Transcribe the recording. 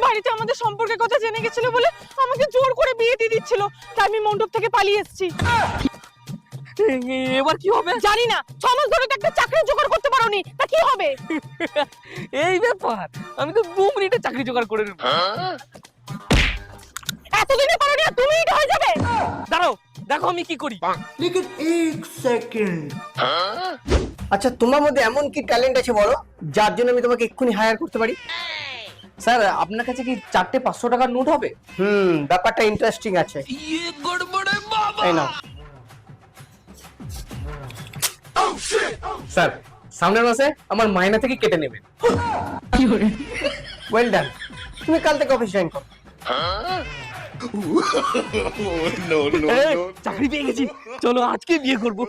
বাড়িতে আমাদের সম্পর্কের কথা জেনে গেছিল বলে আমাকে জোর করে বিয়ে দিয়ে দিচ্ছিল, তাই আমি মণ্ডপ থেকে পালিয়ে এসেছি। এবার কি হবে জানি না, 6 মাস ধরে তো একটা চাকরি জোগাড় করতে পারোনি, তা কি হবে? এই ব্যাপার, আমি তো 2 মিনিটে চাকরি জোগাড় করে নেব। এতদিনে পারোনি আর 2 মিনিট হয়ে যাবে? দাঁড়াও, দেখো আমি কি করি। लेकिन एक सेकंड আচ্ছা, তোমার মধ্যে এমন কি ট্যালেন্ট আছে বলো, যার জন্য আমি তোমাকে এক্ষুনি হায়ার করতে পারি? স্যার, আপনার কাছে কি 4টে 500 টাকার নোট হবে? ব্যাপারটা ইন্টারেস্টিং আছে। এই নাও। স্যার, সামনের মাসে আমার মাইনা থেকে কেটে নেবেন। ওয়েল ডান, তুমি কাল থেকে অফিস জয়েন করো। চাকরি পেয়ে গেছি, চলো আজকে বিয়ে করবো।